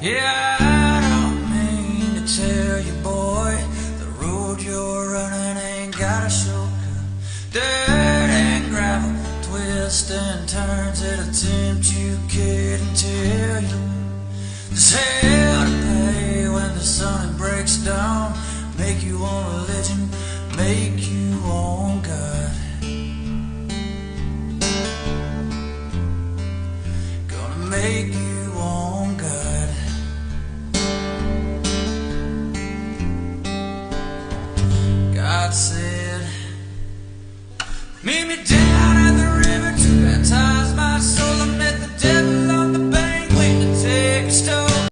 Yeah, I don't mean to tell you, boy, the road you're running ain't got a shortcut. Dirt and gravel, twists and turns that'll tempt you, couldn't tell you. There's hell to pay when the sun breaks down, make you want religion, make you want God. Gonna make you want God. God said, meet me down